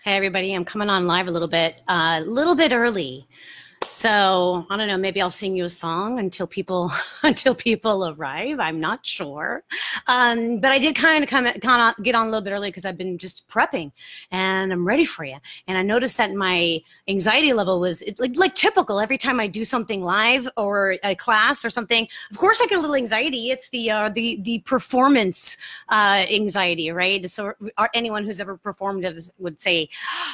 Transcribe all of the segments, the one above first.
Hey everybody, I'm coming on live a little bit early. So I don't know, maybe I'll sing you a song until people until people arrive. I'm not sure, but I did kind of get on a little bit early because I've been just prepping, and I'm ready for you. And I noticed that my anxiety level was like typical. Every time I do something live or a class or something, of course I get a little anxiety. It's the performance anxiety, right? So anyone who's ever performed would say,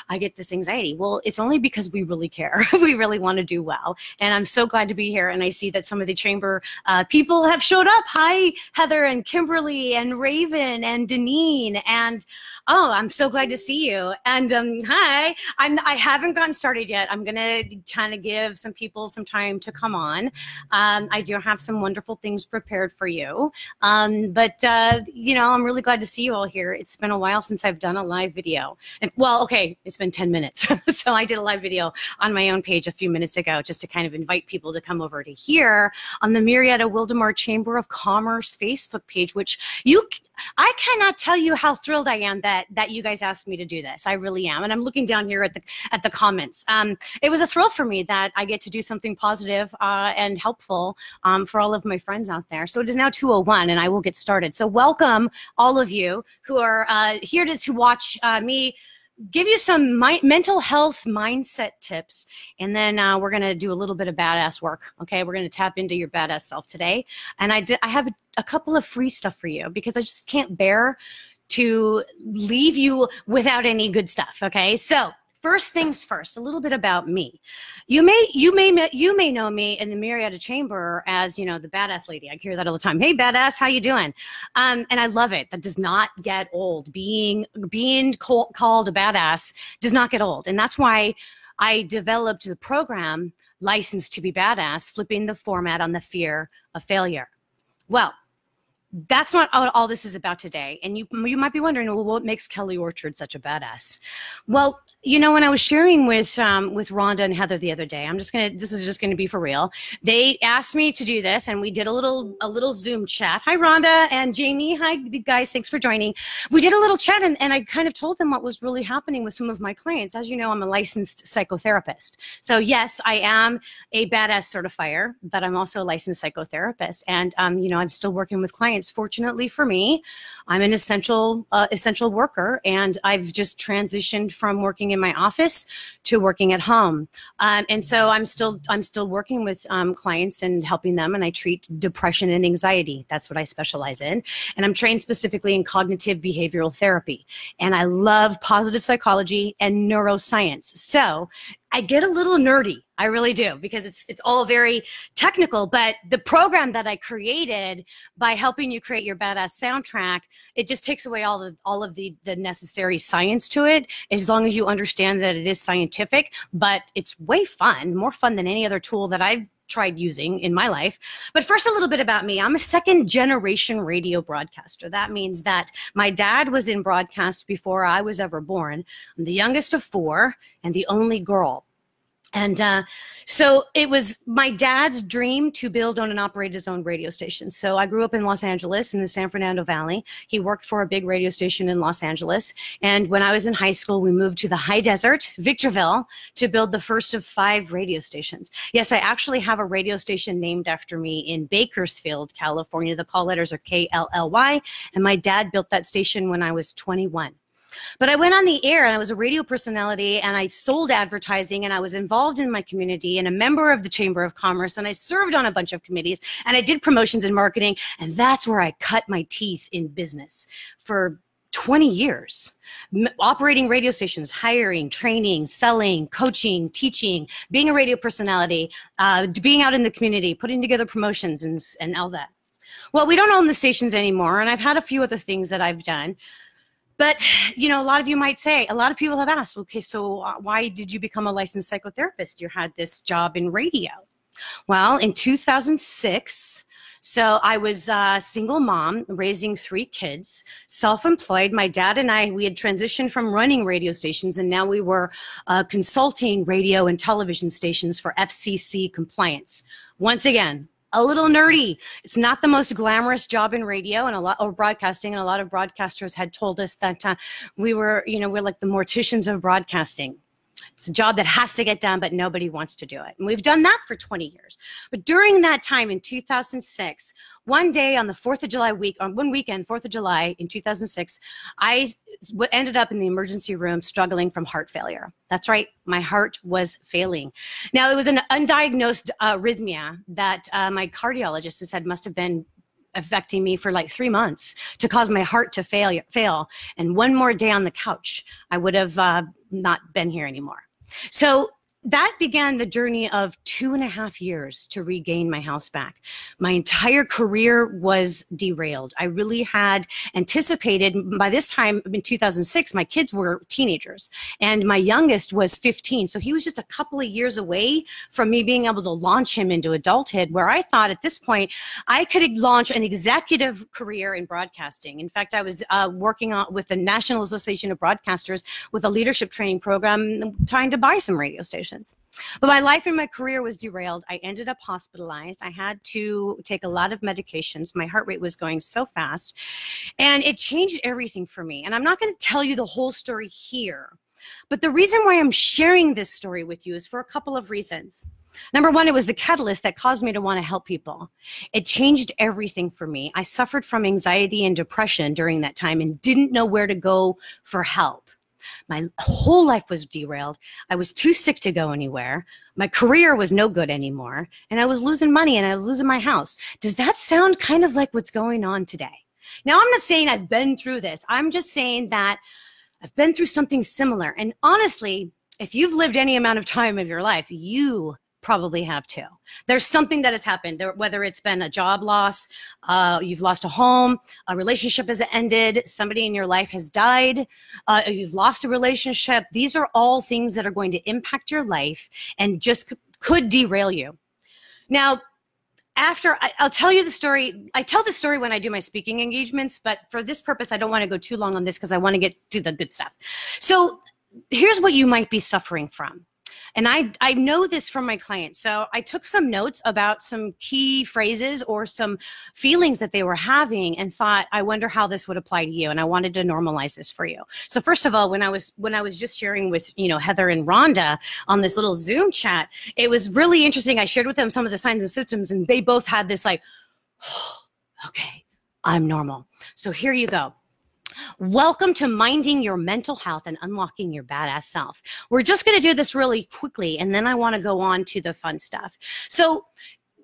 I get this anxiety. Well, it's only because we really care. We really want to do well. And I'm so glad to be here. And I see that some of the chamber people have showed up. Hi, Heather and Kimberly and Raven and Deneen. And oh, I'm so glad to see you. And hi, I haven't gotten started yet. I'm going to kind of give some people some time to come on. I do have some wonderful things prepared for you. But you know, I'm really glad to see you all here. It's been a while since I've done a live video. And well, okay, it's been 10 minutes. So I did a live video on my own page a few minutes ago just to kind of invite people to come over to here on the Murrieta Chamber of Commerce Facebook page, which I cannot tell you how thrilled I am that you guys asked me to do this. I really am. And I'm looking down here at the comments. It was a thrill for me that I get to do something positive and helpful for all of my friends out there. So it is now 2:01 and I will get started. So welcome all of you who are here to watch me give you some mental health mindset tips, and then we're going to do a little bit of badass work. Okay, we're going to tap into your badass self today, and I have a couple of free stuff for you because I just can't bear to leave you without any good stuff. Okay, so first things first, a little bit about me. You may know me in the Murrieta Chamber as, you know, the badass lady. I hear that all the time. Hey, badass, how you doing? And I love it. That does not get old. Being called a badass does not get old, and that's why I developed the program Licensed to be Badass, flipping the format on the fear of failure. Well, that's not all this is about today. And you might be wondering, well, what makes Kelly Orchard such a badass? Well, you know, when I was sharing with Rhonda and Heather the other day, this is just gonna be for real. They asked me to do this, and we did a little Zoom chat. Hi, Rhonda and Jamie. Hi, guys. Thanks for joining. We did a little chat, and I kind of told them what was really happening with some of my clients. As you know, I'm a licensed psychotherapist. So yes, I am a badass certifier, but I'm also a licensed psychotherapist. And you know, I'm still working with clients. Fortunately for me, I'm an essential worker, and I've just transitioned from working in my office to working at home. And so I'm still working with clients and helping them, and I treat depression and anxiety. That's what I specialize in. And I'm trained specifically in cognitive behavioral therapy. And I love positive psychology and neuroscience. So I get a little nerdy. I really do, because it's all very technical, but the program that I created by helping you create your badass soundtrack, it just takes away all of the necessary science to it, as long as you understand that it is scientific, but it's way fun, more fun than any other tool that I've tried using in my life. But first, a little bit about me. I'm a second-generation radio broadcaster. That means that my dad was in broadcast before I was ever born. I'm the youngest of four and the only girl. And so it was my dad's dream to build, own, and operate his own radio station. So I grew up in Los Angeles in the San Fernando Valley. He worked for a big radio station in Los Angeles. And when I was in high school, we moved to the high desert, Victorville, to build the first of 5 radio stations. Yes, I actually have a radio station named after me in Bakersfield, California. The call letters are KLLY. And my dad built that station when I was 21. But I went on the air, and I was a radio personality, and I sold advertising, and I was involved in my community and a member of the Chamber of Commerce, and I served on a bunch of committees, and I did promotions and marketing, and that's where I cut my teeth in business for 20 years, operating radio stations, hiring, training, selling, coaching, teaching, being a radio personality, being out in the community, putting together promotions and all that. Well, we don't own the stations anymore, and I've had a few other things that I've done. But, you know, a lot of you might say, a lot of people have asked, okay, so why did you become a licensed psychotherapist? You had this job in radio. Well, in 2006, so I was a single mom raising 3 kids, self-employed. My dad and I, we had transitioned from running radio stations, and now we were consulting radio and television stations for FCC compliance. Once again, a little nerdy. It's not the most glamorous job in radio and or broadcasting. And a lot of broadcasters had told us that we're like the morticians of broadcasting. It's a job that has to get done, but nobody wants to do it. And we've done that for 20 years. But during that time in 2006, one day on the 4th of July week, on one weekend, 4th of July in 2006, I ended up in the emergency room struggling from heart failure. That's right. My heart was failing. Now, it was an undiagnosed arrhythmia that my cardiologist has said must have been affecting me for like 3 months to cause my heart to fail. And one more day on the couch, I would have not been here anymore. So that began the journey of 2.5 years to regain my house back. My entire career was derailed. I really had anticipated, by this time in 2006, my kids were teenagers and my youngest was 15. So he was just a couple of years away from me being able to launch him into adulthood, where I thought at this point I could launch an executive career in broadcasting. In fact, I was working with the National Association of Broadcasters with a leadership training program, trying to buy some radio stations. But my life and my career was derailed. I ended up hospitalized. I had to take a lot of medications. My heart rate was going so fast, and it changed everything for me. And I'm not going to tell you the whole story here, but the reason why I'm sharing this story with you is for a couple of reasons. Number one, it was the catalyst that caused me to want to help people. It changed everything for me. I suffered from anxiety and depression during that time and didn't know where to go for help. My whole life was derailed. I was too sick to go anywhere. My career was no good anymore. And I was losing money and I was losing my house. Does that sound kind of like what's going on today? Now, I'm not saying I've been through this. I'm just saying that I've been through something similar. And honestly, if you've lived any amount of time of your life, you probably have too. There's something that has happened, whether it's been a job loss, you've lost a home, a relationship has ended, somebody in your life has died, you've lost a relationship. These are all things that are going to impact your life and just could derail you. Now, I'll tell you the story. I tell the story when I do my speaking engagements, but for this purpose, I don't want to go too long on this because I want to get to the good stuff. So here's what you might be suffering from. And I know this from my clients. So I took some notes about some key phrases or some feelings that they were having and thought, I wonder how this would apply to you. And I wanted to normalize this for you. So first of all, when I was just sharing with, Heather and Rhonda on this little Zoom chat, it was really interesting. I shared with them some of the signs and symptoms, and they both had this like, oh, okay, I'm normal. So here you go. Welcome to minding your mental health and unlocking your badass self. We're just going to do this really quickly, and then I want to go on to the fun stuff. So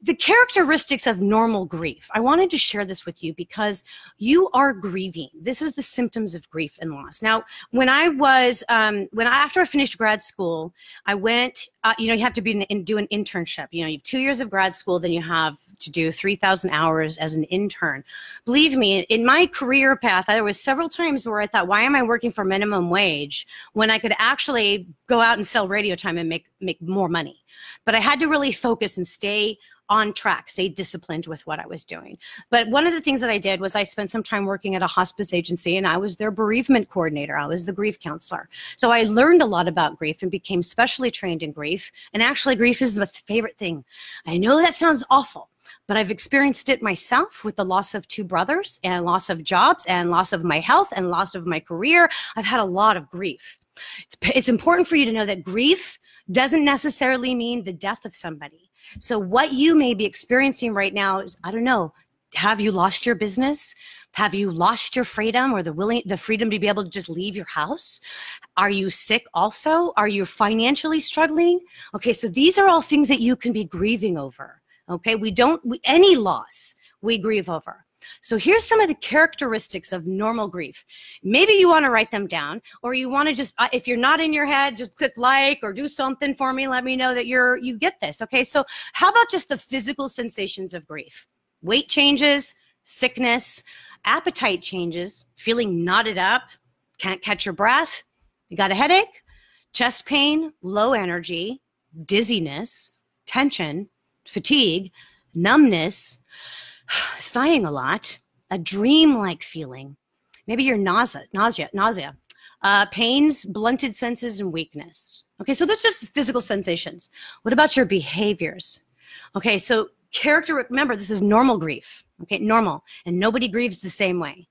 the characteristics of normal grief. I wanted to share this with you because you are grieving. This is the symptoms of grief and loss. Now, when I was, after I finished grad school, I went, you have to do an internship. You have 2 years of grad school, then you have to do 3,000 hours as an intern. Believe me, in my career path, there was several times where I thought, why am I working for minimum wage when I could actually go out and sell radio time and make more money? But I had to really focus and stay on track, stay disciplined with what I was doing. But one of the things that I did was I spent some time working at a hospice agency, and I was their bereavement coordinator. I was the grief counselor. So I learned a lot about grief and became specially trained in grief. And actually, grief is my favorite thing. I know that sounds awful, but I've experienced it myself with the loss of 2 brothers and loss of jobs and loss of my health and loss of my career. I've had a lot of grief. It's important for you to know that grief doesn't necessarily mean the death of somebody. So what you may be experiencing right now is, I don't know, have you lost your business? Have you lost your freedom or the freedom to be able to just leave your house? Are you sick also? Are you financially struggling? Okay, so these are all things that you can be grieving over. Okay, any loss we grieve over. So here's some of the characteristics of normal grief. Maybe you want to write them down, or you want to just, if you're not in your head, just click like or do something for me. Let me know that you get this. Okay, so how about just the physical sensations of grief? Weight changes, sickness, appetite changes, feeling knotted up, can't catch your breath, you got a headache, chest pain, low energy, dizziness, tension, fatigue, numbness, sighing a lot, a dream-like feeling, maybe your nausea, pains, blunted senses, and weakness. Okay, so that's just physical sensations. What about your behaviors? Okay, so remember, this is normal grief, okay, normal, and nobody grieves the same way.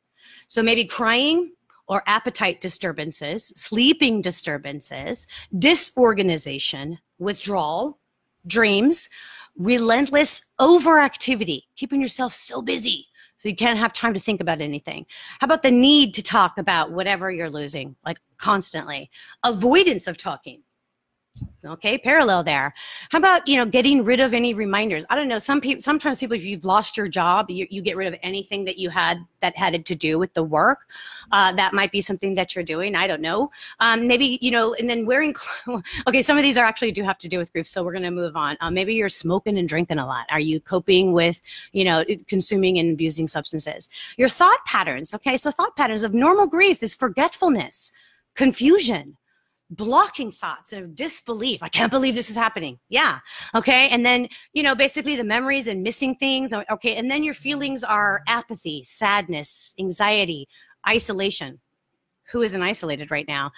So maybe crying or appetite disturbances, sleeping disturbances, disorganization, withdrawal, dreams, relentless overactivity, keeping yourself so busy so you can't have time to think about anything. How about the need to talk about whatever you're losing, like constantly? Avoidance of talking. Okay, parallel there. How about, getting rid of any reminders? I don't know, sometimes people, if you've lost your job, you get rid of anything that you had that had to do with the work. That might be something that you're doing. I don't know. Maybe, and then wearing, okay, some of these do have to do with grief, so we're going to move on. Maybe you're smoking and drinking a lot. Are you coping with, consuming and abusing substances? Your thought patterns, okay, so thought patterns of normal grief is forgetfulness, confusion, blocking thoughts of disbelief. I can't believe this is happening. Yeah. Okay. And then, basically the memories and missing things. Okay. And then your feelings are apathy, sadness, anxiety, isolation. Who isn't isolated right now?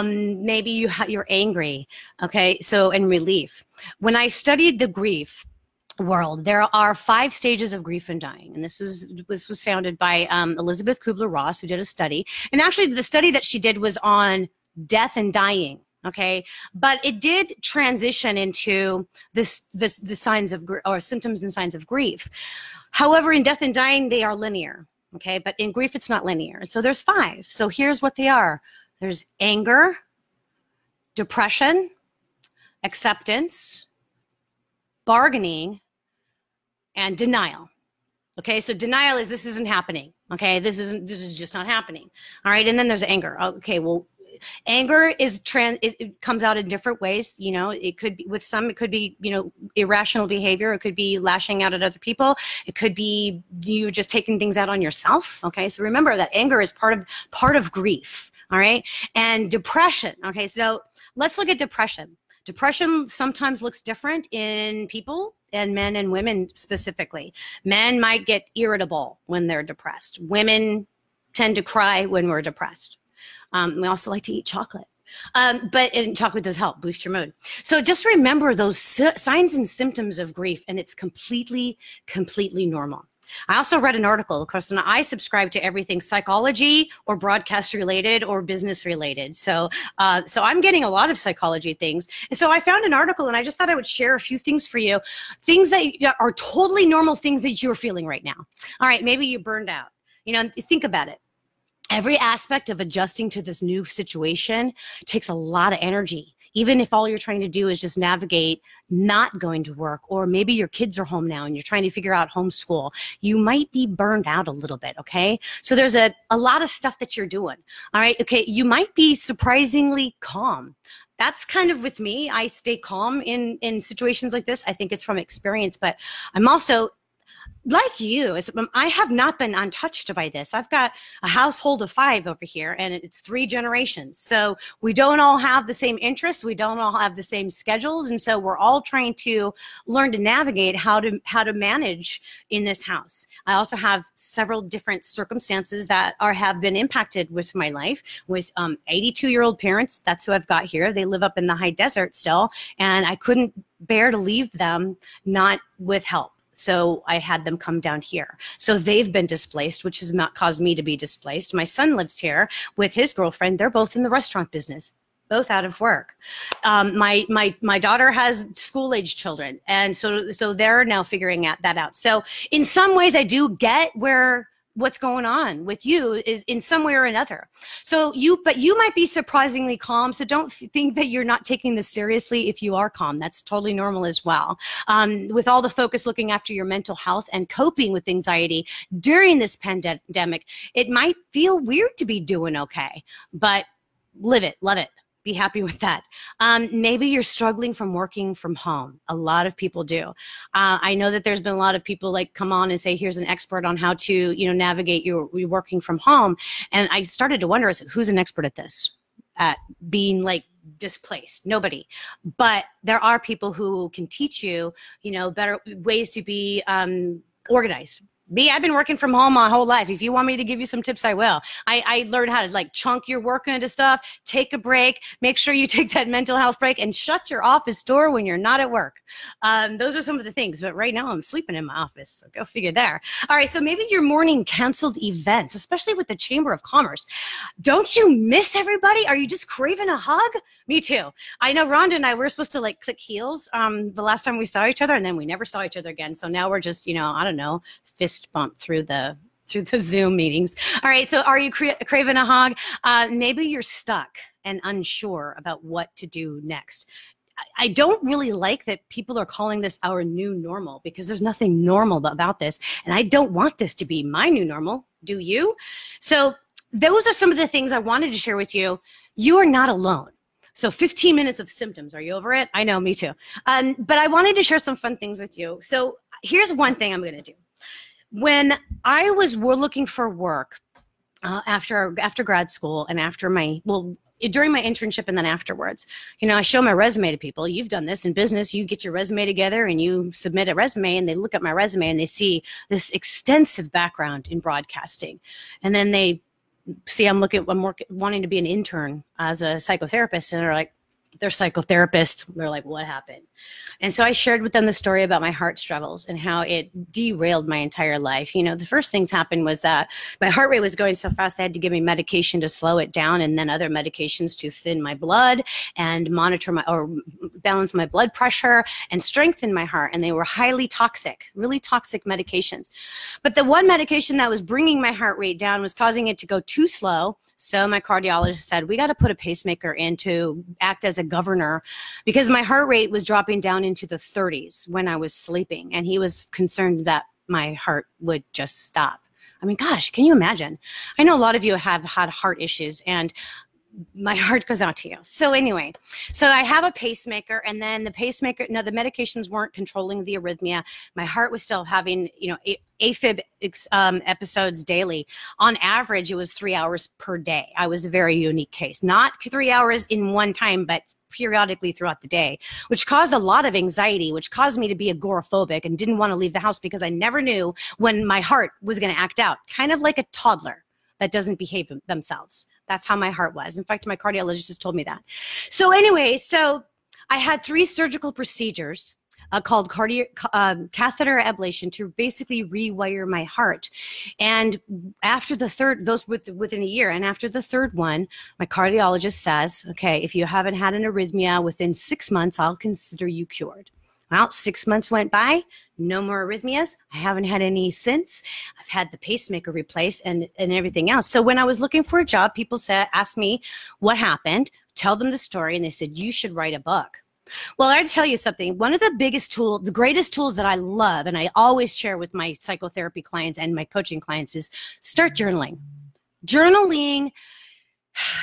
Maybe you're angry. Okay. So, and relief. When I studied the grief world, there are 5 stages of grief and dying. And this was founded by Elizabeth Kubler-Ross, who did a study. And actually the study that she did was on death and dying, okay? But it did transition into the signs of, or symptoms and signs of grief. However, in death and dying, they are linear, okay? But in grief, it's not linear. So there's 5. So here's what they are. There's anger, depression, acceptance, bargaining, and denial. Okay, so denial is this isn't happening. Okay, this is just not happening. All right, and then there's anger. Okay, well, anger is it comes out in different ways. It could be, with some, it could be, irrational behavior. It could be lashing out at other people. It could be you just taking things out on yourself. Okay, so remember that anger is part of grief. All right, and depression. Okay, so let's look at depression. Depression sometimes looks different in people, and men and women specifically. Men might get irritable when they're depressed. Women tend to cry when we're depressed. We also like to eat chocolate. But chocolate does help boost your mood. So just remember those signs and symptoms of grief, and it's completely, completely normal. I also read an article, of course, and I subscribe to everything psychology or broadcast related or business related. So I'm getting a lot of psychology things. And so I found an article, and I just thought I would share a few things for you, things that are totally normal things that you're feeling right now. All right, maybe you burned out. Think about it. Every aspect of adjusting to this new situation takes a lot of energy. Even if all you're trying to do is just navigate not going to work, or maybe your kids are home now and you're trying to figure out homeschool, you might be burned out a little bit, okay? So there's a lot of stuff that you're doing, all right? Okay, you might be surprisingly calm. That's kind of with me. I stay calm in situations like this. I think it's from experience, but I'm also, like you, I have not been untouched by this. I've got a household of 5 over here, and it's 3 generations. So we don't all have the same interests. We don't all have the same schedules. And so we're all trying to learn to navigate how to manage in this house. I also have several different circumstances that have been impacted with my life, with 82-year-old parents. That's who I've got here. They live up in the high desert still, and I couldn't bear to leave them not with help. So I had them come down here. So they've been displaced, which has not caused me to be displaced. My son lives here with his girlfriend. They're both in the restaurant business, both out of work. My daughter has school-age children, and so they're now figuring that out. So in some ways, I do get what's going on with you is in some way or another. But you might be surprisingly calm. So don't think that you're not taking this seriously if you are calm. That's totally normal as well. With all the focus looking after your mental health and coping with anxiety during this pandemic, it might feel weird to be doing okay, but live it, love it. Be happy with that. Maybe you're struggling from working from home. A lot of people do. I know that there's been a lot of people come on and say, here's an expert on how to, navigate your working from home. And I started to wonder, who's an expert at this? At being displaced? Nobody. But there are people who can teach you, better ways to be organized. Me, I've been working from home my whole life. If you want me to give you some tips, I will. I learned how to like chunk your work into stuff, take a break, make sure you take that mental health break, and shut your office door when you're not at work. Those are some of the things. But right now I'm sleeping in my office, so go figure there. All right, so maybe your morning canceled events, especially with the Chamber of Commerce. Don't you miss everybody? Are you just craving a hug? Me too. I know Rhonda and I were supposed to like click heels the last time we saw each other, and then we never saw each other again. So now we're just, I don't know, fist bump through the Zoom meetings. All right, so are you craving a hug? Maybe you're stuck and unsure about what to do next. I don't really like that people are calling this our new normal, because there's nothing normal about this, and I don't want this to be my new normal. Do you? So those are some of the things I wanted to share with you. You are not alone. So 15 minutes of symptoms. Are you over it? I know, me too. But I wanted to share some fun things with you. So here's one thing I'm going to do. When I was looking for work after grad school and during my internship and then afterwards, I show my resume to people. You've done this in business. You get your resume together and you submit a resume, and they look at my resume and they see this extensive background in broadcasting. And then they see I'm wanting to be an intern as a psychotherapist, and they're psychotherapists. They're like, what happened? And so I shared with them the story about my heart struggles and how it derailed my entire life. The first things happened was that my heart rate was going so fast, they had to give me medication to slow it down, and then other medications to thin my blood and balance my blood pressure and strengthen my heart. And they were highly toxic, really toxic medications. But the one medication that was bringing my heart rate down was causing it to go too slow. So my cardiologist said, we got to put a pacemaker in to act as a governor, because my heart rate was dropping down into the 30s when I was sleeping, and he was concerned that my heart would just stop. I mean, gosh, can you imagine? I know a lot of you have had heart issues, and my heart goes out to you. So anyway, so I have a pacemaker, and then the medications weren't controlling the arrhythmia. My heart was still having, AFib episodes daily. On average, it was 3 hours per day. I was a very unique case. Not 3 hours in one time, but periodically throughout the day, which caused a lot of anxiety, which caused me to be agoraphobic and didn't want to leave the house because I never knew when my heart was going to act out, kind of like a toddler that doesn't behave themselves. That's how my heart was. In fact, my cardiologist just told me that. So anyway, I had 3 surgical procedures called catheter ablation to basically rewire my heart. And after the third, within a year, and after the third one, my cardiologist says, okay, if you haven't had an arrhythmia within 6 months, I'll consider you cured. Well, 6 months went by, no more arrhythmias. I haven't had any since. I've had the pacemaker replaced and everything else. So when I was looking for a job, people asked me what happened, tell them the story, and they said, you should write a book. Well, I got to tell you something. One of the greatest tools that I love, and I always share with my psychotherapy clients and my coaching clients, is start journaling. Journaling,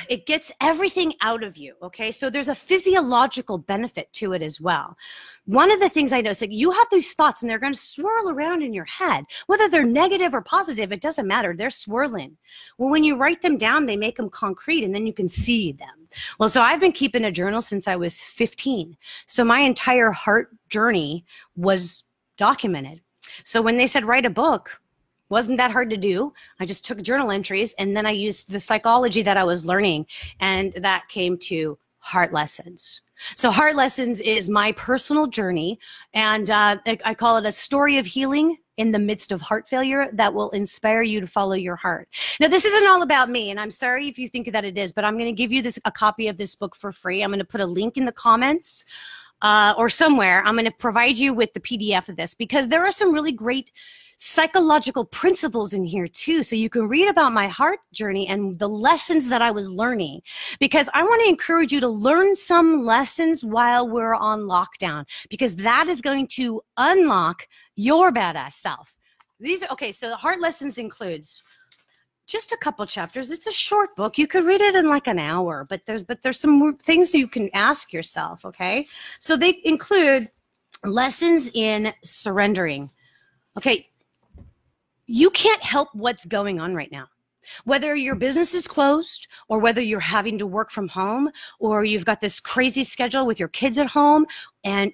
it gets everything out of you, okay? So there's a physiological benefit to it as well. One of the things I know is you have these thoughts and they're going to swirl around in your head. Whether they're negative or positive, it doesn't matter. They're swirling. Well, when you write them down, they make them concrete and then you can see them. Well, so I've been keeping a journal since I was 15. So my entire heart journey was documented. So when they said write a book, wasn't that hard to do. I just took journal entries and then I used the psychology that I was learning, and that came to Heart Lessons. So Heart Lessons is my personal journey, and I call it a story of healing in the midst of heart failure that will inspire you to follow your heart. Now, this isn't all about me, and I'm sorry if you think that it is, but I'm going to give you a copy of this book for free. I'm going to put a link in the comments or somewhere. I'm going to provide you with the PDF of this, because there are some really great psychological principles in here too. So you can read about my heart journey and the lessons that I was learning, because I want to encourage you to learn some lessons while we're on lockdown, because that is going to unlock your badass self. So the Heart Lessons includes just a couple chapters. It's a short book. You could read it in like an hour, but there's some more things you can ask yourself, okay? So they include lessons in surrendering. Okay, you can't help what's going on right now. Whether your business is closed, or whether you're having to work from home, or you've got this crazy schedule with your kids at home,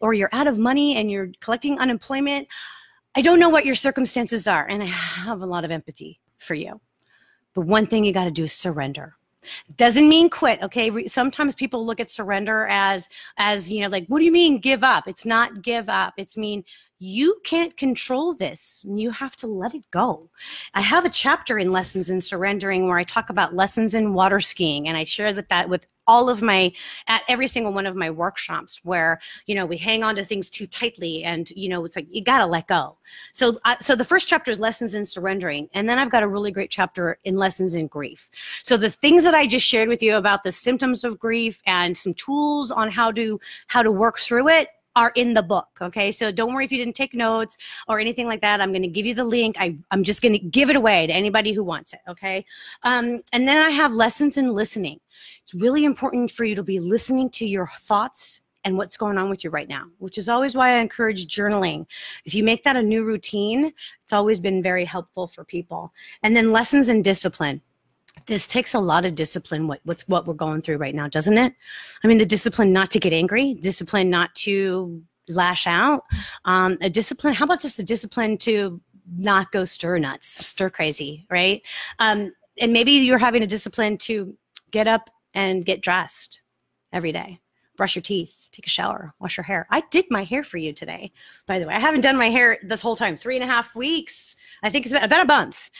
or you're out of money and you're collecting unemployment, I don't know what your circumstances are, and I have a lot of empathy for you. But one thing you got to do is surrender. It doesn't mean quit, okay? Sometimes people look at surrender as like, what do you mean give up? It's not give up. It's mean you can't control this. You have to let it go. I have a chapter in Lessons in Surrendering where I talk about lessons in water skiing, and I share that with all of at every single one of my workshops where, we hang on to things too tightly, and, it's like, you got to let go. So the first chapter is Lessons in Surrendering. And then I've got a really great chapter in Lessons in Grief. So the things that I just shared with you about the symptoms of grief and some tools on how to work through it are in the book. Okay. So don't worry if you didn't take notes or anything like that. I'm going to give you the link. I'm just going to give it away to anybody who wants it. Okay. And then I have Lessons in Listening. It's really important for you to be listening to your thoughts and what's going on with you right now, which is always why I encourage journaling. If you make that a new routine, it's always been very helpful for people. And then Lessons in Discipline. This takes a lot of discipline, what we're going through right now, doesn't it? I mean, the discipline not to get angry, discipline not to lash out, a discipline, how about just the discipline to not go stir crazy, right? And maybe you're having a discipline to get up and get dressed every day. Brush your teeth, take a shower, wash your hair. I did my hair for you today, by the way. I haven't done my hair this whole time, 3.5 weeks. I think it's about a month.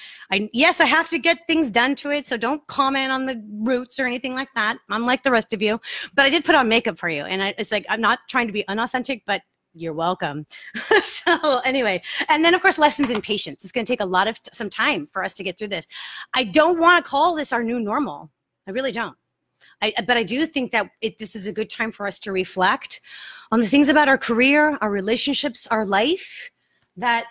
Yes, I have to get things done to it, so don't comment on the roots or anything like that. I'm like the rest of you. But I did put on makeup for you, and it's like, I'm not trying to be unauthentic, but you're welcome. So anyway, and then of course, Lessons in Patience. It's going to take a lot of some time for us to get through this. I don't want to call this our new normal. I really don't. But I do think that this is a good time for us to reflect on the things about our career, our relationships, our life that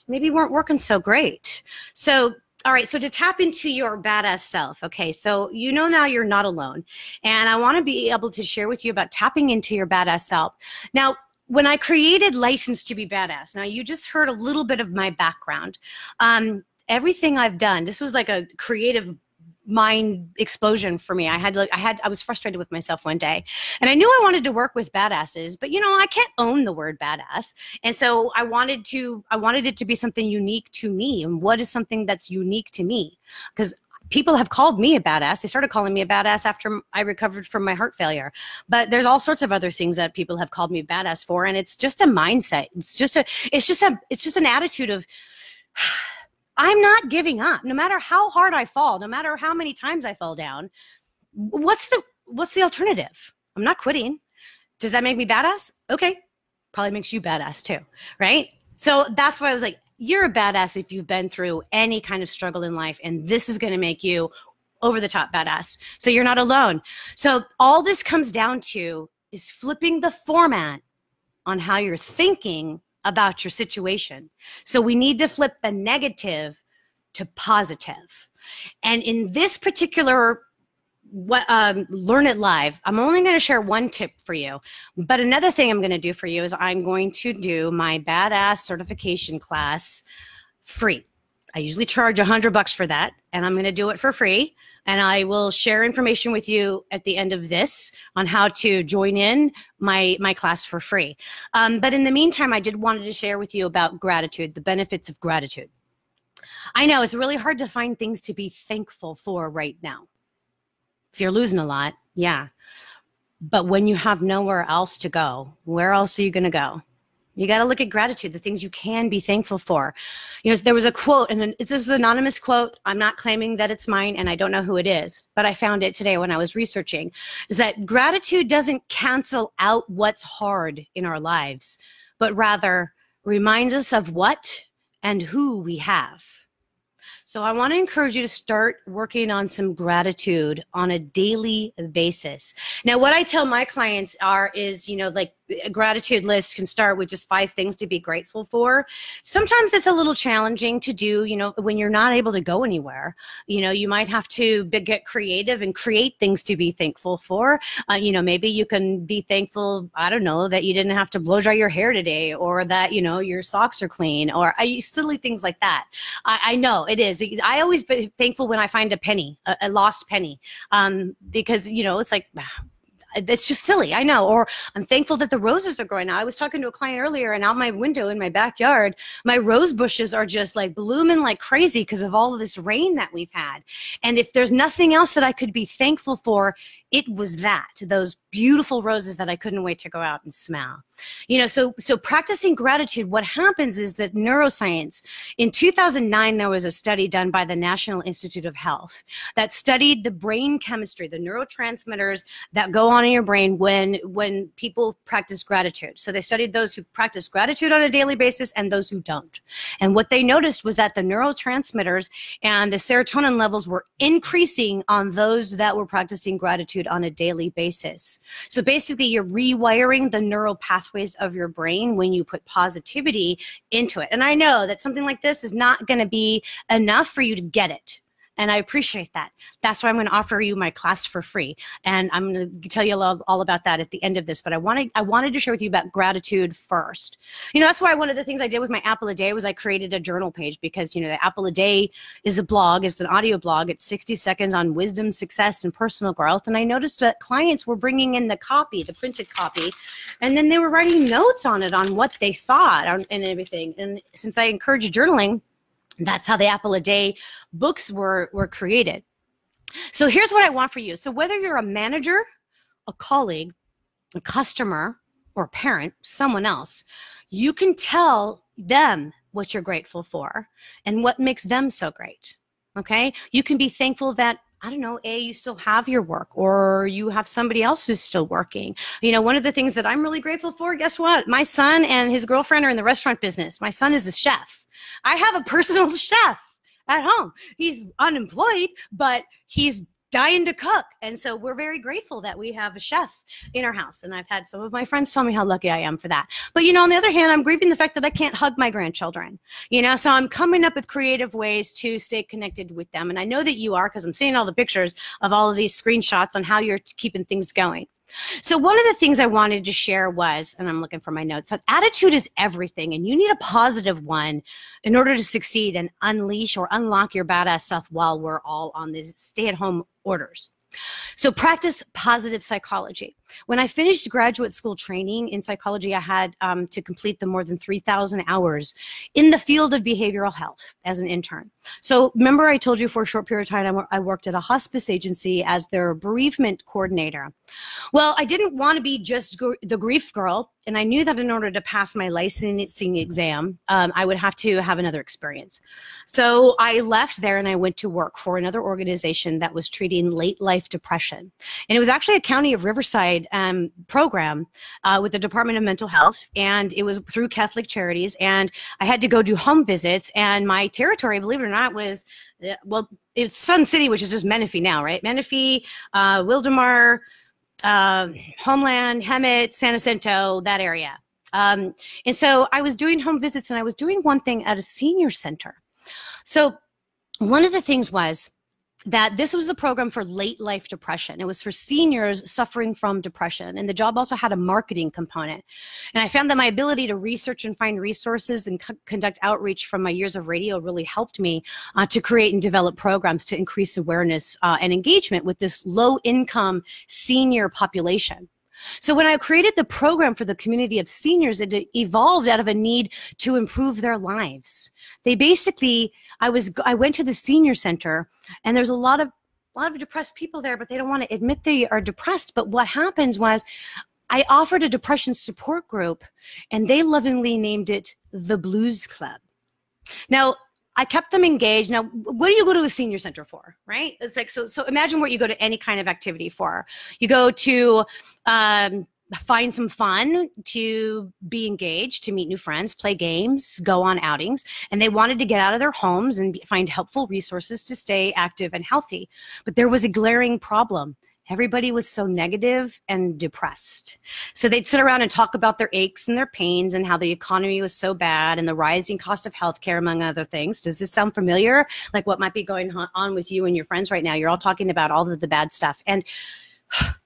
maybe weren't working so great. So, all right, so to tap into your badass self, okay, so now you're not alone. And I want to be able to share with you about tapping into your badass self. Now, when I created License to be Badass, now you just heard a little bit of my background. Everything I've done, this was like a creative mind explosion for me. I was frustrated with myself one day, and I knew I wanted to work with badasses, but I can't own the word badass. And so I wanted it to be something unique to me. And what is something that's unique to me? Because people have called me a badass. They started calling me a badass after I recovered from my heart failure. But there's all sorts of other things that people have called me badass for. And it's just a mindset. It's just an attitude of, I'm not giving up. No matter how hard I fall, no matter how many times I fall down, what's the alternative? I'm not quitting. Does that make me badass? Okay. Probably makes you badass too, right? So that's why I was like, you're a badass if you've been through any kind of struggle in life, and this is going to make you over the top badass. So you're not alone. So all this comes down to is flipping the format on how you're thinking about your situation. So we need to flip the negative to positive. And in this particular Learn It Live, I'm only going to share one tip for you. But another thing I'm going to do for you is I'm going to do my badass certification class free. I usually charge $100 for that, and I'm going to do it for free. And I will share information with you at the end of this on how to join in my class for free. But in the meantime, I did wanted to share with you about gratitude, the benefits of gratitude. I know it's really hard to find things to be thankful for right now. If you're losing a lot, yeah. But when you have nowhere else to go, where else are you going to go? You got to look at gratitude, the things you can be thankful for. There was a quote, and this is an anonymous quote. I'm not claiming that it's mine, and I don't know who it is, but I found it today when I was researching, is that gratitude doesn't cancel out what's hard in our lives, but rather reminds us of what and who we have. So I want to encourage you to start working on some gratitude on a daily basis. Now, what I tell my clients is, like a gratitude list can start with just 5 things to be grateful for. Sometimes it's a little challenging to do, when you're not able to go anywhere. You might have to get creative and create things to be thankful for. Maybe you can be thankful, I don't know, that you didn't have to blow dry your hair today, or that, your socks are clean, or silly things like that. I know it is. I always be thankful when I find a penny, a lost penny, because, it's like, It's just silly, I know. Or I'm thankful that the roses are growing. Now, I was talking to a client earlier, and out my window in my backyard, my rose bushes are just like blooming like crazy because of all of this rain that we've had. And if there's nothing else that I could be thankful for, it was those beautiful roses that I couldn't wait to go out and smell. You know, so practicing gratitude, what happens is that neuroscience, in 2009, there was a study done by the National Institute of Health that studied the brain chemistry, the neurotransmitters that go on in your brain when people practice gratitude. So they studied those who practice gratitude on a daily basis and those who don't. And what they noticed was that the neurotransmitters and the serotonin levels were increasing on those that were practicing gratitude on a daily basis. So basically, you're rewiring the neural pathways of your brain when you put positivity into it. And I know that something like this is not going to be enough for you to get it. And I appreciate that. That's why I'm going to offer you my class for free. And I'm going to tell you all about that at the end of this. But I wanted to share with you about gratitude first. You know, that's why one of the things I did with my Apple a Day was I created a journal page, because, you know, the Apple a Day is a blog. It's an audio blog. It's 60 seconds on wisdom, success, and personal growth. And I noticed that clients were bringing in the copy, the printed copy, and then they were writing notes on it on what they thought and everything. And since I encourage journaling, that's how the Apple a Day books were created. So here's what I want for you. So whether you're a manager, a colleague, a customer, or a parent, someone else, you can tell them what you're grateful for and what makes them so great. Okay? You can be thankful that, I don't know, you still have your work, or you have somebody else who's still working. You know, one of the things that I'm really grateful for, guess what? My son and his girlfriend are in the restaurant business. My son is a chef. I have a personal chef at home. He's unemployed, but he's dying to cook. And so we're very grateful that we have a chef in our house. And I've had some of my friends tell me how lucky I am for that. But, you know, on the other hand, I'm grieving the fact that I can't hug my grandchildren, you know, so I'm coming up with creative ways to stay connected with them. And I know that you are, because I'm seeing all the pictures of all of these screenshots on how you're keeping things going. So one of the things I wanted to share was, and I'm looking for my notes, that attitude is everything, and you need a positive one in order to succeed and unleash or unlock your badass self while we're all on these stay-at-home orders. So practice positive psychology. When I finished graduate school training in psychology, I had to complete the more than 3,000 hours in the field of behavioral health as an intern. So remember I told you for a short period of time I worked at a hospice agency as their bereavement coordinator. Well, I didn't want to be just the grief girl, and I knew that in order to pass my licensing exam, I would have to have another experience. So I left there and I went to work for another organization that was treating late life depression. And it was actually a County of Riverside program with the Department of Mental Health, and it was through Catholic Charities, and I had to go do home visits, and my territory, believe it or not, was, well, it's Sun City, which is just Menifee now, right? Menifee, Wildomar, Homeland, Hemet, San Jacinto, that area. And so I was doing home visits, and I was doing one thing at a senior center. So one of the things was that this was the program for late life depression. It was for seniors suffering from depression. And the job also had a marketing component. And I found that my ability to research and find resources and conduct outreach from my years of radio really helped me to create and develop programs to increase awareness and engagement with this low income senior population. So when I created the program for the community of seniors, it evolved out of a need to improve their lives. They basically, I went to the senior center, and there's a lot of depressed people there, but they don't want to admit they are depressed. But what happens was I offered a depression support group, and they lovingly named it the Blues Club. Now, I kept them engaged. Now, what do you go to a senior center for, right? It's like, so imagine what you go to any kind of activity for. You go to find some fun, to be engaged, to meet new friends, play games, go on outings. And they wanted to get out of their homes and find helpful resources to stay active and healthy. But there was a glaring problem. Everybody was so negative and depressed. So they'd sit around and talk about their aches and their pains and how the economy was so bad and the rising cost of healthcare, among other things. Does this sound familiar? Like what might be going on with you and your friends right now? You're all talking about all of the bad stuff. And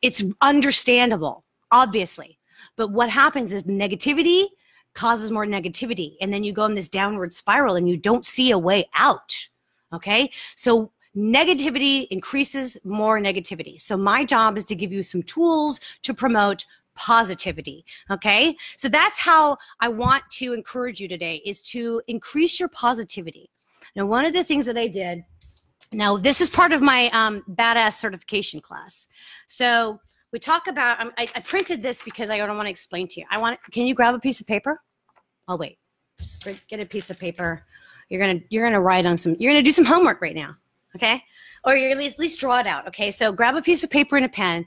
it's understandable, obviously. But what happens is negativity causes more negativity. And then you go in this downward spiral and you don't see a way out. Okay? So Negativity increases more negativity. So my job is to give you some tools to promote positivity. Okay. So that's how I want to encourage you today, is to increase your positivity. Now, one of the things that I did, now this is part of my badass certification class. So we talk about, I printed this because I don't want to explain to you. Can you grab a piece of paper? I'll wait. Just get a piece of paper. You're gonna write on you're gonna do some homework right now, okay? Or you're at least draw it out, okay? So grab a piece of paper and a pen.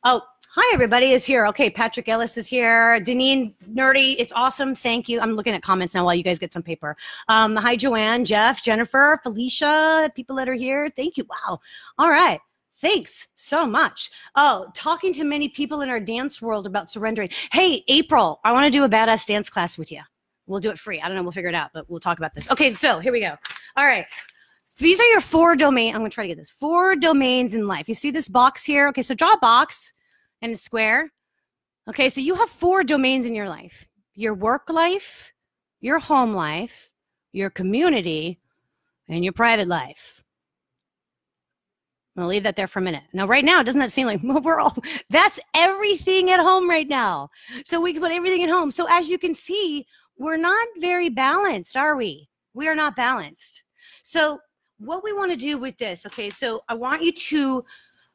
Oh, hi, everybody is here. Okay, Patrick Ellis is here. Deneen, nerdy, it's awesome. Thank you. I'm looking at comments now while you guys get some paper. Hi, Joanne, Jeff, Jennifer, Felicia, people that are here. Thank you. Wow. All right. Thanks so much. Oh, talking to many people in our dance world about surrendering. Hey, April, I want to do a badass dance class with you. We'll do it free. I don't know. We'll figure it out, but we'll talk about this. Okay, so here we go. All right. These are your 4 domains. I'm going to try to get this. 4 domains in life. You see this box here? Okay, so draw a box and a square. Okay, so you have 4 domains in your life. Your work life, your home life, your community, and your private life. I'm going to leave that there for a minute. Now, right now, doesn't that seem like that's everything at home right now. So we can put everything at home. So as you can see, we're not very balanced, are we? We are not balanced. So what we want to do with this, okay, so I want you to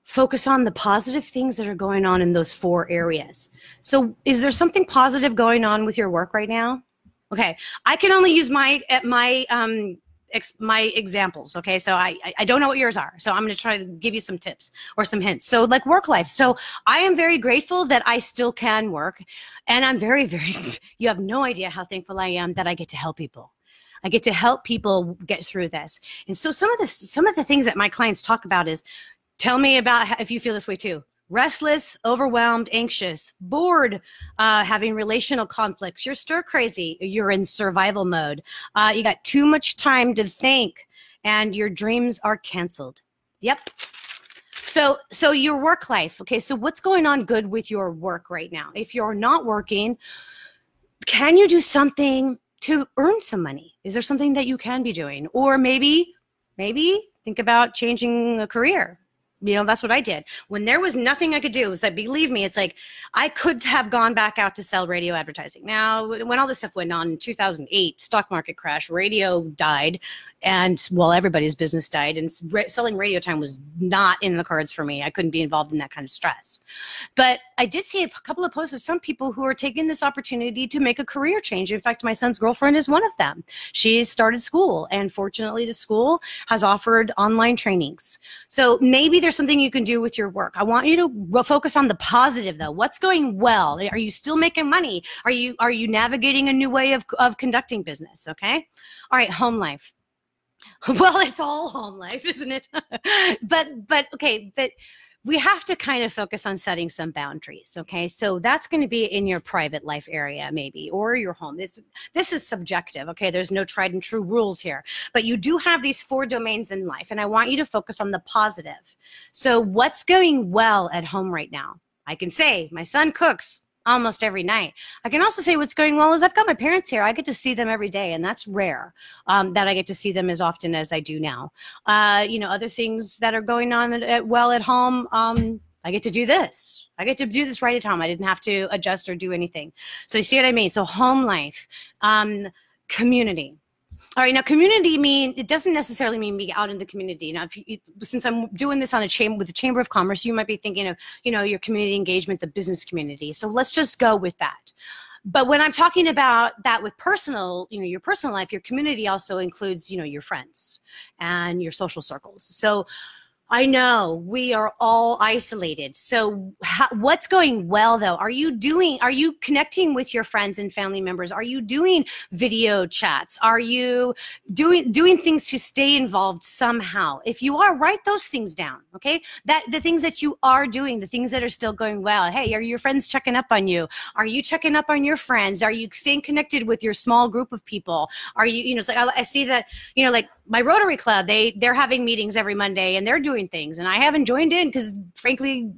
focus on the positive things that are going on in those 4 areas. So is there something positive going on with your work right now? Okay, I can only use my examples, okay? So I don't know what yours are. So I'm going to try to give you some tips or some hints. So like work life. So I am very grateful that I still can work. And I'm very, you have no idea how thankful I am that I get to help people. I get to help people get through this. And so some of the things that my clients talk about is, tell me about if you feel this way too. Restless, overwhelmed, anxious, bored, having relational conflicts. You're stir crazy. You're in survival mode. You got too much time to think, and your dreams are canceled. Yep. So your work life. Okay. So what's going on good with your work right now? If you're not working, can you do something to earn some money? Is there something that you can be doing? Or maybe think about changing a career. You know, that's what I did. When there was nothing I could do, it's like, believe me, it's like I could have gone back out to sell radio advertising. Now, when all this stuff went on in 2008, stock market crash, radio died, and well, everybody's business died, and selling radio time was not in the cards for me. I couldn't be involved in that kind of stress. But I did see a couple of posts of some people who are taking this opportunity to make a career change. In fact, my son's girlfriend is one of them. She's started school, and fortunately, the school has offered online trainings. So maybe there's something you can do with your work. I want you to focus on the positive, though. What's going well? Are you still making money? Are you navigating a new way of conducting business? Okay. All right. Home life. Well, it's all home life, isn't it? but okay. But we have to kind of focus on setting some boundaries. Okay. So that's going to be in your private life area, maybe, or your home. This is subjective. Okay. There's no tried and true rules here, but you do have these 4 domains in life, and I want you to focus on the positive. So what's going well at home right now? I can say my son cooks almost every night. I can also say what's going well is I've got my parents here. I get to see them every day, and that's rare that I get to see them as often as I do now. You know, other things that are going on well at home, I get to do this. I get to do this right at home. I didn't have to adjust or do anything. So you see what I mean? So home life, community. All right, now community it doesn't necessarily mean be out in the community. Now, since I'm doing this on with the Chamber of Commerce, you might be thinking of, you know, your community engagement, the business community. So let's just go with that. But when I'm talking about that with personal, you know, your personal life, your community also includes, you know, your friends and your social circles. So I know we are all isolated. So what's going well, though? Are you connecting with your friends and family members? Are you doing video chats? Are you doing things to stay involved somehow? If you are, write those things down, okay? The things that you are doing, the things that are still going well. Hey, are your friends checking up on you? Are you checking up on your friends? Are you staying connected with your small group of people? Are you, you know, it's like I see that, you know, like my Rotary Club, they're having meetings every Monday, and they're doing things, and I haven't joined in because, frankly,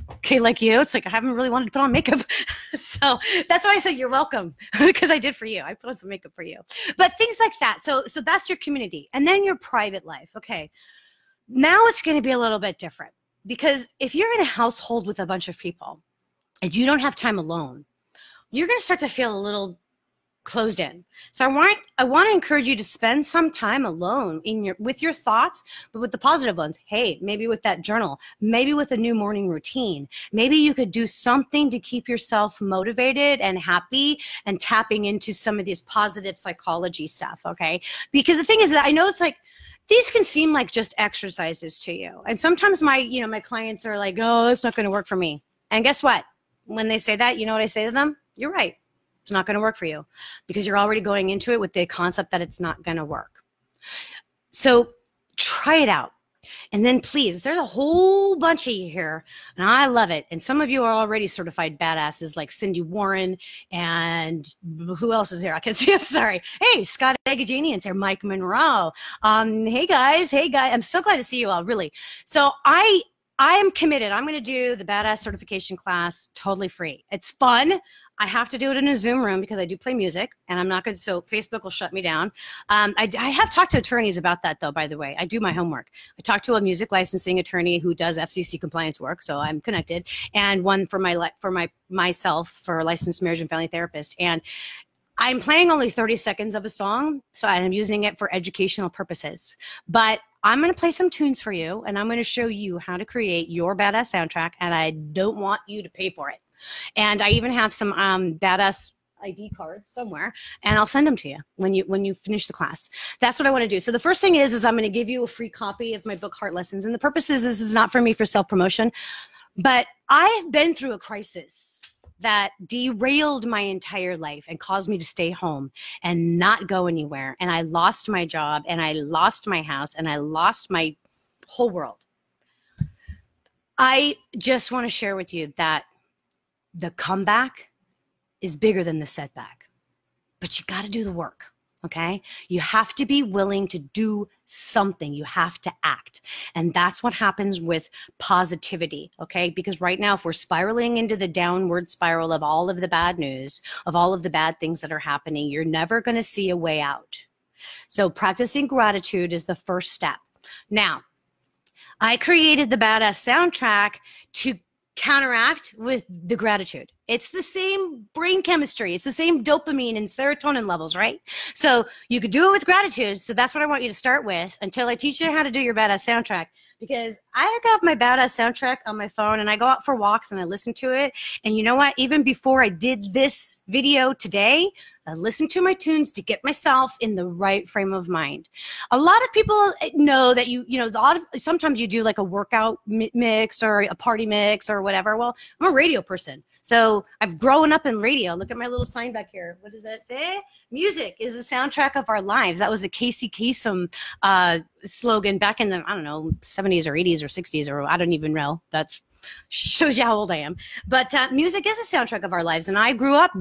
okay, like you, it's like I haven't really wanted to put on makeup. So that's why I said you're welcome, because I did for you. I put on some makeup for you. But things like that. So that's your community. And then your private life. Okay. Now it's going to be a little bit different, because if you're in a household with a bunch of people and you don't have time alone, you're going to start to feel a little closed in. So I want to encourage you to spend some time alone with your thoughts, but with the positive ones. Hey, maybe with that journal, maybe with a new morning routine. Maybe you could do something to keep yourself motivated and happy and tapping into some of these positive psychology stuff, okay? Because the thing is that I know it's like, these can seem like just exercises to you. And sometimes my clients are like, oh, that's not going to work for me. And guess what? When they say that, you know what I say to them? You're right. It's not going to work for you, because you're already going into it with the concept that it's not going to work. So try it out. And then please, there's a whole bunch of you here, and I love it. And some of you are already certified badasses like Cindy Warren, and who else is here? I can see, I'm sorry. Hey, Scott Agajanian's here, Mike Monroe. Hey guys. I'm so glad to see you all, really. So I'm committed. I'm going to do the badass certification class totally free. It's fun. I have to do it in a Zoom room because I do play music, and I'm not going to, so Facebook will shut me down. I have talked to attorneys about that, though, by the way. I do my homework. I talked to a music licensing attorney who does FCC compliance work, so I'm connected, and one for myself for a licensed marriage and family therapist. And I'm playing only 30 seconds of a song, so I'm using it for educational purposes. But I'm going to play some tunes for you, and I'm going to show you how to create your badass soundtrack, and I don't want you to pay for it. And I even have some badass ID cards somewhere, and I'll send them to you when you finish the class. That's what I want to do. So the first thing is I'm going to give you a free copy of my book, Heart Lessons. And the purpose is this is not for me for self-promotion, but I've been through a crisis that derailed my entire life and caused me to stay home and not go anywhere. And I lost my job, and I lost my house, and I lost my whole world. I just want to share with you that the comeback is bigger than the setback, but you got to do the work. Okay. You have to be willing to do something. You have to act. And that's what happens with positivity. Okay. Because right now, if we're spiraling into the downward spiral of all of the bad news, of all of the bad things that are happening, you're never going to see a way out. So practicing gratitude is the first step. Now, I created the badass soundtrack to counteract with the gratitude. It's the same brain chemistry. It's the same dopamine and serotonin levels, right? So you could do it with gratitude. So that's what I want you to start with until I teach you how to do your badass soundtrack. Because I got my badass soundtrack on my phone, and I go out for walks and I listen to it. And you know what? Even before I did this video today, I listened to my tunes to get myself in the right frame of mind. A lot of people know that sometimes you do like a workout mix or a party mix or whatever. Well, I'm a radio person. So I've grown up in radio. Look at my little sign back here. What does that say? Music is the soundtrack of our lives. That was a Casey Kasem slogan back in the, I don't know, 70s or 80s or 60s, or I don't even know. That's shows you how old I am. But music is a soundtrack of our lives. And I grew up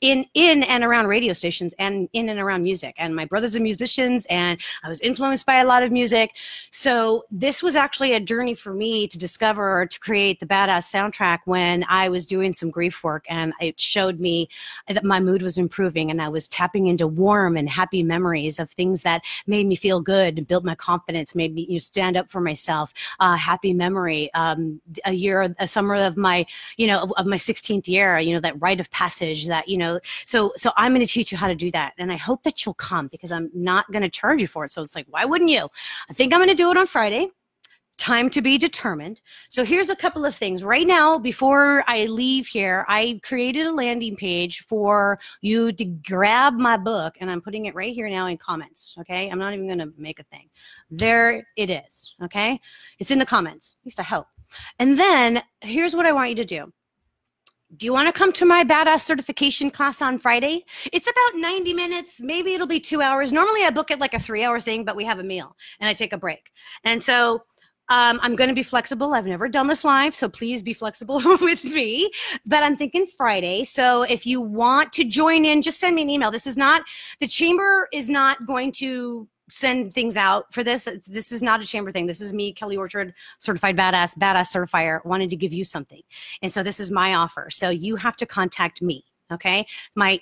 in and around radio stations and in and around music. And my brothers are musicians, and I was influenced by a lot of music. So this was actually a journey for me to discover or to create the badass soundtrack when I was doing some grief work. And it showed me that my mood was improving, and I was tapping into warm and happy memories of things that made me feel good and built my confidence, made me stand up for myself. Happy memory, a summer of my, of my 16th year, that rite of passage that, so I'm going to teach you how to do that. And I hope that you'll come, because I'm not going to charge you for it. So it's like, why wouldn't you? I think I'm going to do it on Friday. Time to be determined. So here's a couple of things. Right now, before I leave here, I created a landing page for you to grab my book, and I'm putting it right here now in comments, okay? I'm not even going to make a thing. There it is, okay? It's in the comments, at least I hope. And then here's what I want you to do. Do you want to come to my badass certification class on Friday? It's about 90 minutes. Maybe it'll be 2 hours. Normally I book it like a 3-hour thing, but we have a meal and I take a break. And so I'm going to be flexible. I've never done this live, so please be flexible with me. But I'm thinking Friday. So if you want to join in, just send me an email. The chamber is not going to send things out for this. This is not a chamber thing. This is me, Kelly Orchard, certified badass certifier, wanted to give you something. And so this is my offer. So you have to contact me, okay? My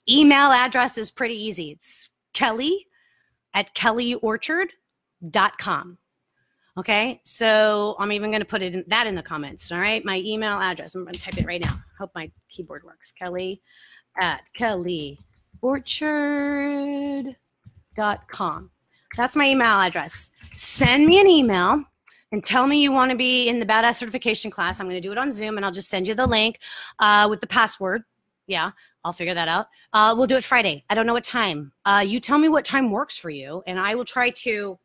email address is pretty easy. It's Kelly@kellyorchard.com. Okay, so I'm even going to put that in the comments. All right, my email address. I'm going to type it right now. Hope my keyboard works. Kelly@kellyorchard.com. That's my email address. Send me an email and tell me you want to be in the Badass Certification class. I'm going to do it on Zoom, and I'll just send you the link with the password. Yeah, I'll figure that out. We'll do it Friday. I don't know what time. You tell me what time works for you, and I will try to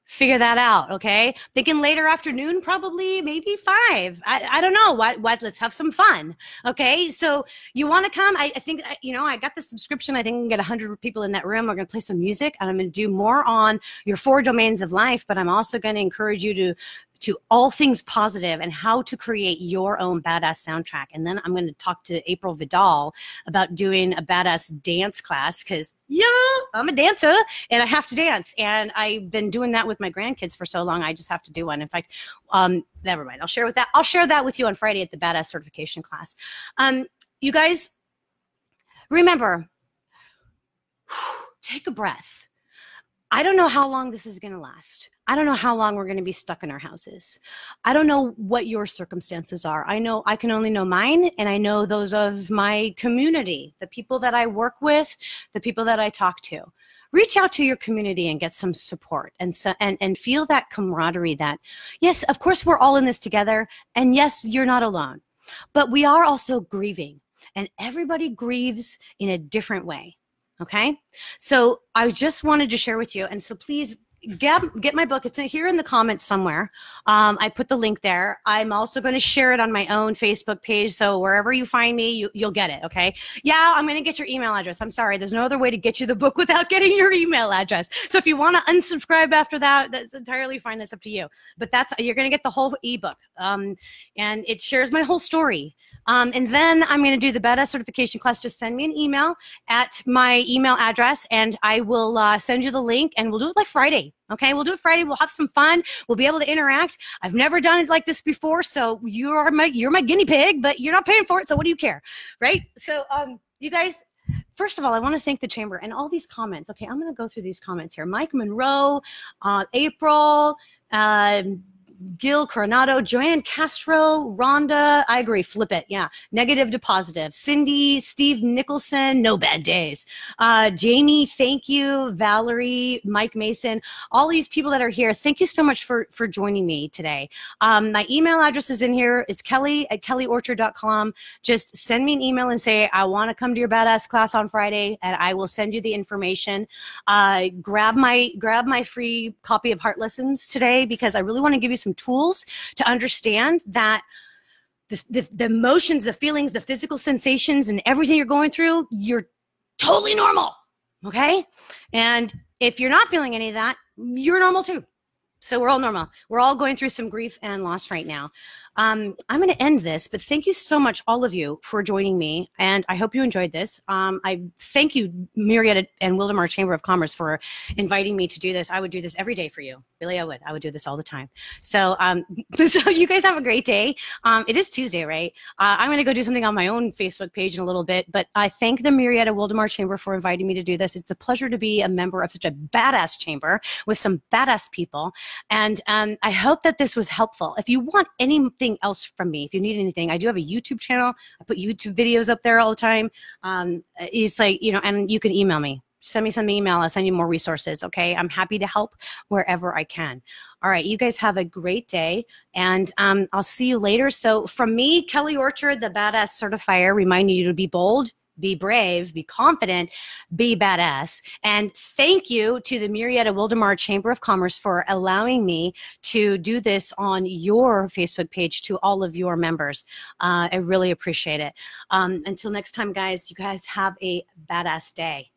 figure that out. Okay, thinking later afternoon, probably, maybe 5. I don't know. What? Let's have some fun. Okay, so you want to come? I think I got the subscription. I think I can get 100 people in that room. We're going to play some music, and I'm going to do more on your 4 domains of life. But I'm also going to encourage you to all things positive and how to create your own badass soundtrack. And then I'm going to talk to April Vidal about doing a badass dance class because, yeah, I'm a dancer and I have to dance. And I've been doing that with my grandkids for so long, I just have to do one. In fact, never mind. I'll share that with you on Friday at the Badass Certification class. You guys, remember, take a breath. I don't know how long this is going to last. I don't know how long we're going to be stuck in our houses. I don't know what your circumstances are. I know I can only know mine, and I know those of my community, the people that I work with, the people that I talk to. Reach out to your community and get some support and feel that camaraderie that, yes, of course, we're all in this together, and yes, you're not alone. But we are also grieving, and everybody grieves in a different way. Okay, so I just wanted to share with you, and so please get my book. It's here in the comments somewhere. I put the link there. I'm also going to share it on my own Facebook page, so wherever you find me, you'll get it, okay? Yeah, I'm going to get your email address. I'm sorry, there's no other way to get you the book without getting your email address. So if you want to unsubscribe after that, that's entirely fine. That's up to you. But you're going to get the whole ebook, and it shares my whole story. And then I'm going to do the Badass Certification class. Just send me an email at my email address, and I will send you the link, and we'll do it like Friday. Okay, we'll do it Friday. We'll have some fun. We'll be able to interact. I've never done it like this before, so you're my guinea pig, but you're not paying for it, so what do you care, right? So you guys, first of all, I want to thank the Chamber and all these comments. Okay, I'm going to go through these comments here. Mike Monroe, April, Gil Coronado, Joanne Castro, Rhonda, I agree, flip it, yeah. Negative to positive. Cindy, Steve Nicholson, no bad days. Jamie, thank you. Valerie, Mike Mason, all these people that are here, thank you so much for joining me today. My email address is in here. It's Kelly@kellyorchard.com. Just send me an email and say, I want to come to your badass class on Friday, and I will send you the information. Grab my free copy of Heart Lessons today, because I really want to give you some tools to understand that the emotions, the feelings, the physical sensations, and everything you're going through, you're totally normal, okay? And if you're not feeling any of that, you're normal too. So we're all normal. We're all going through some grief and loss right now. I'm going to end this, but thank you so much, all of you, for joining me, and I hope you enjoyed this. I thank you, Murrieta and Wildemar Chamber of Commerce, for inviting me to do this. I would do this every day for you. Really, I would. I would do this all the time. So, so you guys have a great day. It is Tuesday, right? I'm going to go do something on my own Facebook page in a little bit, but I thank the Murrieta Wildemar Chamber for inviting me to do this. It's a pleasure to be a member of such a badass chamber with some badass people, and I hope that this was helpful. If you want anything else from me, if you need anything, I do have a YouTube channel. I put YouTube videos up there all the time. It's like, and you can email me. Send me some email. I'll send you more resources. Okay. I'm happy to help wherever I can. All right. You guys have a great day, and I'll see you later. So from me, Kelly Orchard, the Badass Certifier, reminding you to be bold, be brave, be confident, be badass. And thank you to the Murrieta Wildemar Chamber of Commerce for allowing me to do this on your Facebook page to all of your members. I really appreciate it. Until next time, guys, you guys have a badass day.